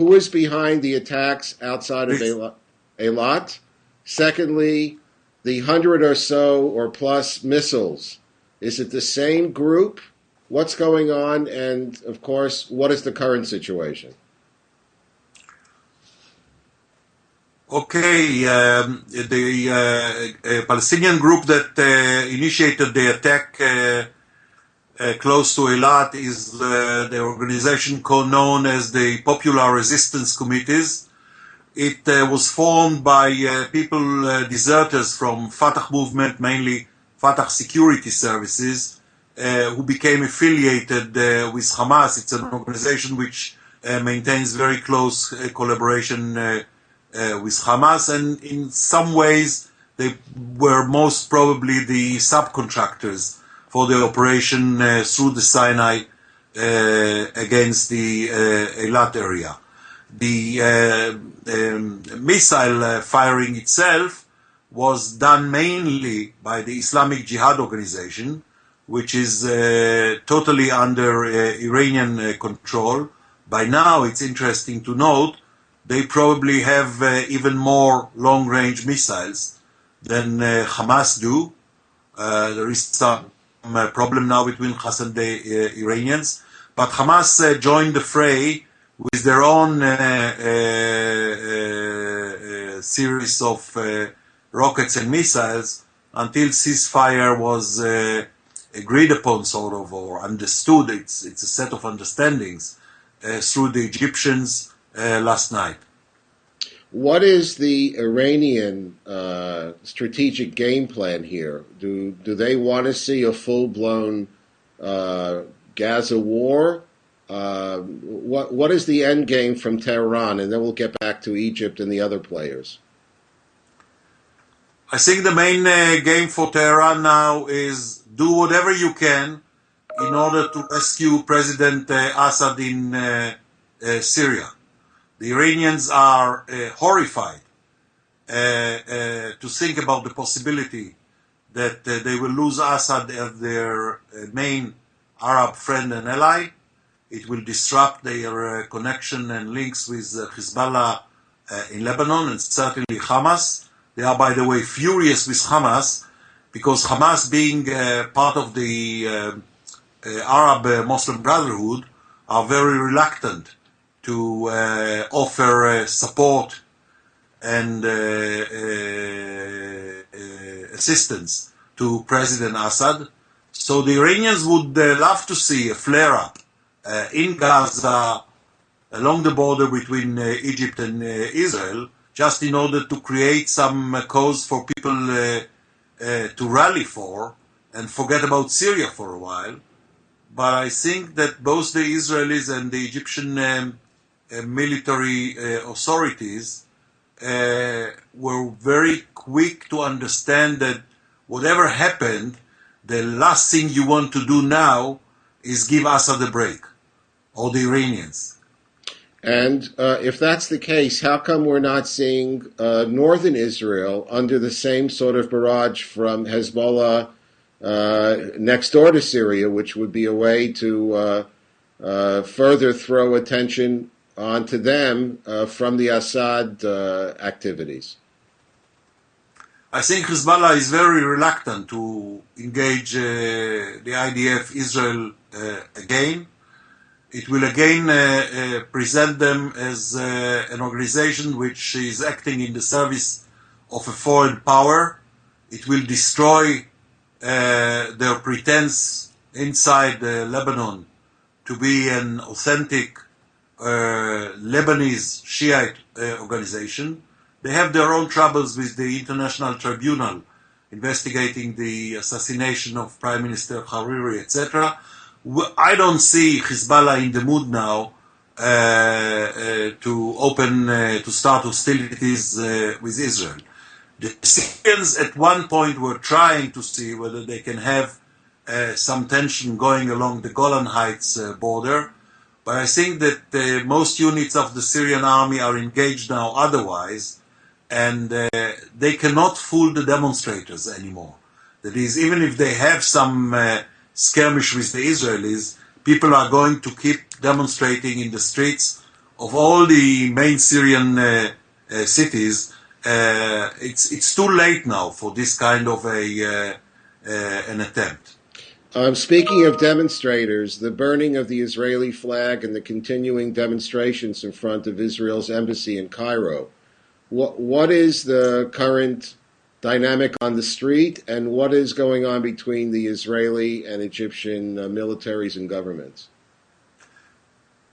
who is behind the attacks outside of Eilat? Secondly, the 100 or so or plus missiles. Is it the same group? What's going on? And, of course, what is the current situation? Okay, the Palestinian group that initiated the attack close to Eilat is the organization known as the Popular Resistance Committees. It was formed by deserters from Fatah movement, mainly Fatah security services, who became affiliated with Hamas. It's an organization which maintains very close collaboration with Hamas, and in some ways they were most probably the subcontractors for the operation through the Sinai against the Eilat area. The missile firing itself was done mainly by the Islamic Jihad organization, which is totally under Iranian control. By now, it's interesting to note, they probably have even more long-range missiles than Hamas do. There is some problem now between Hamas and the Iranians, but Hamas joined the fray with their own series of rockets and missiles until ceasefire was agreed upon, sort of, or understood. It's a set of understandings through the Egyptians last night. What is the Iranian strategic game plan here? Do they want to see a full-blown Gaza war? What is the end game from Tehran? And then we'll get back to Egypt and the other players. I think the main game for Tehran now is do whatever you can in order to rescue President Assad in Syria. The Iranians are horrified to think about the possibility that they will lose Assad as their main Arab friend and ally. It will disrupt their connection and links with Hezbollah in Lebanon and certainly Hamas. They are, by the way, furious with Hamas because Hamas, being part of the Arab Muslim Brotherhood, are very reluctant to offer support and assistance to President Assad. So the Iranians would love to see a flare-up in Gaza along the border between Egypt and Israel, just in order to create some cause for people to rally for and forget about Syria for a while. But I think that both the Israelis and the Egyptian military authorities were very quick to understand that whatever happened, the last thing you want to do now is give Assad a break, or the Iranians. And if that's the case, how come we're not seeing northern Israel under the same sort of barrage from Hezbollah next door to Syria, which would be a way to further throw attention onto them from the Assad activities? I think Hezbollah is very reluctant to engage the IDF Israel again. It will again present them as an organization which is acting in the service of a foreign power. It will destroy their pretense inside Lebanon to be an authentic Lebanese Shiite organization. They have their own troubles with the International Tribunal investigating the assassination of Prime Minister Hariri, etc. I don't see Hezbollah in the mood now to start hostilities with Israel. The Syrians at one point were trying to see whether they can have some tension going along the Golan Heights border, but I think that most units of the Syrian army are engaged now otherwise, and they cannot fool the demonstrators anymore. That is, even if they have some skirmish with the Israelis, people are going to keep demonstrating in the streets of all the main Syrian cities, it's too late now for this kind of an attempt. Speaking of demonstrators, the burning of the Israeli flag and the continuing demonstrations in front of Israel's embassy in Cairo, what is the current dynamic on the street, and what is going on between the Israeli and Egyptian militaries and governments?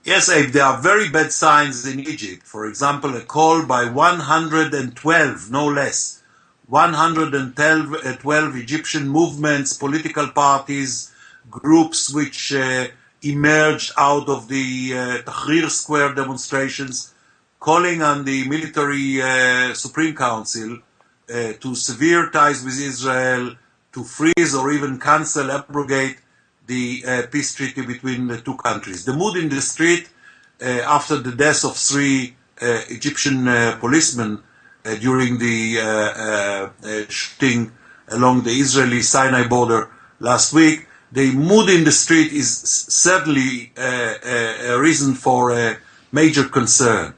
Yes, Abe, there are very bad signs in Egypt. For example, a call by 112, no less, 112 Egyptian movements, political parties, groups which emerged out of the Tahrir Sq demonstrations, calling on the military Supreme Council to sever ties with Israel, to freeze or even cancel, abrogate the peace treaty between the two countries. The mood in the street after the death of 3 Egyptian policemen during the shooting along the Israeli-Sinai border last week, the mood in the street is certainly a reason for major concern.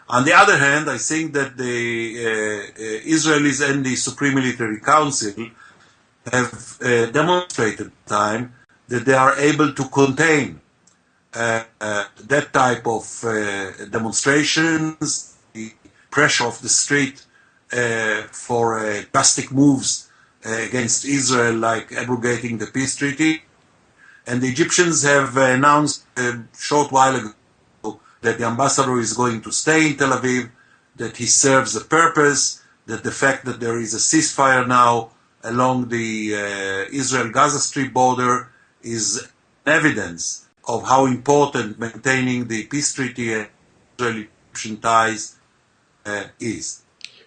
On the other hand, I think that the Israelis and the Supreme Military Council have demonstrated time that they are able to contain that type of demonstrations, the pressure of the street for drastic moves against Israel, like abrogating the peace treaty. And the Egyptians have announced a short while ago that the ambassador is going to stay in Tel Aviv, that he serves a purpose, that the fact that there is a ceasefire now along the Israel-Gaza Strip border is evidence of how important maintaining the peace treaty and Israeli-Egyptian ties is.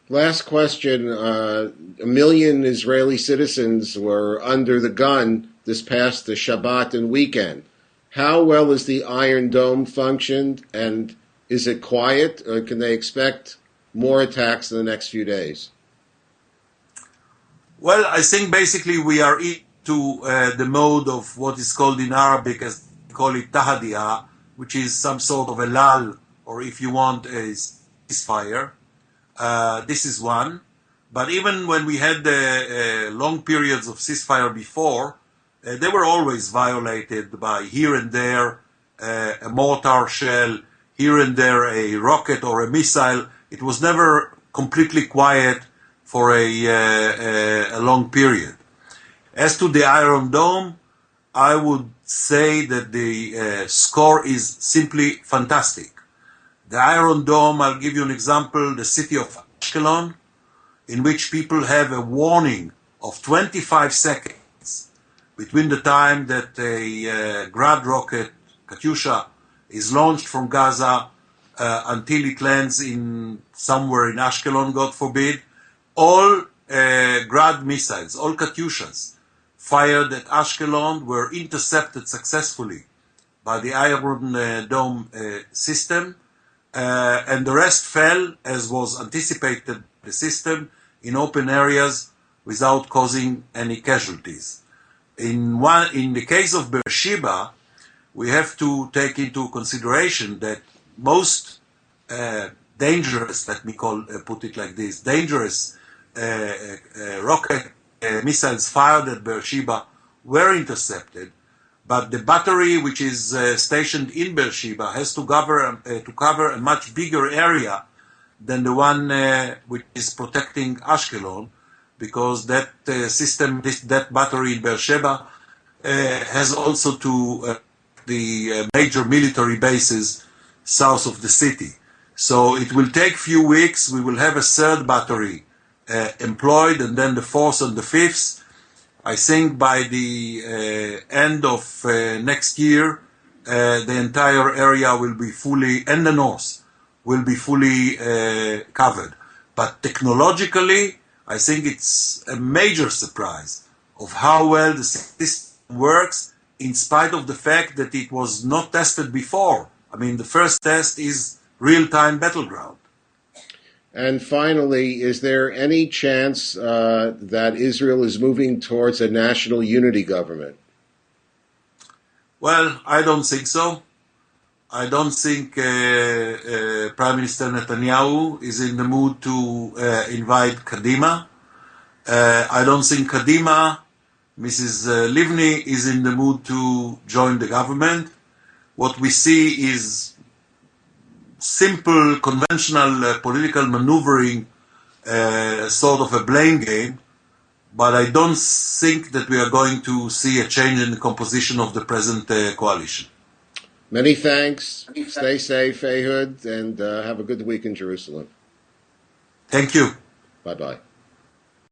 Last question. 1 million Israeli citizens were under the gun this past Shabbat and weekend. How well is the Iron Dome functioned, and is it quiet, or can they expect more attacks in the next few days? Well, I think basically we are into the mode of what is called in Arabic, as we call it, tahadiya, which is some sort of a lull, or if you want, a ceasefire. This is one. But even when we had long periods of ceasefire before, they were always violated by here and there a mortar shell, here and there a rocket or a missile. It was never completely quiet for a long period. As to the Iron Dome, I would say that the score is simply fantastic. The Iron Dome, I'll give you an example, the city of Ashkelon, in which people have a warning of 25 seconds between the time that a Grad rocket, Katyusha, is launched from Gaza until it lands in somewhere in Ashkelon, God forbid. All Grad missiles, all Katyushas fired at Ashkelon were intercepted successfully by the Iron Dome system, and the rest fell, as was anticipated, the system, in open areas without causing any casualties. In the case of Beersheba, we have to take into consideration that most dangerous, let me put it like this, dangerous rocket missiles fired at Beersheba were intercepted, but the battery which is stationed in Beersheba has to cover a much bigger area than the one which is protecting Ashkelon, because that system, that battery in Beersheba has also to the major military bases south of the city. So it will take few weeks. We will have a third battery employed, and then the fourth and the fifth. I think by the end of next year, the entire area will be fully, and the north, will be fully covered. But technologically, I think it's a major surprise of how well the system works, in spite of the fact that it was not tested before. I mean, the first test is real-time battleground. And finally, is there any chance that Israel is moving towards a national unity government? Well, I don't think so. I don't think Prime Minister Netanyahu is in the mood to invite Kadima. I don't think Kadima, Mrs. Livni, is in the mood to join the government. What we see is simple, conventional political maneuvering, sort of a blame game, but I don't think that we are going to see a change in the composition of the present coalition. Many thanks. Stay safe, Ehud, and have a good week in Jerusalem. Thank you. Bye-bye.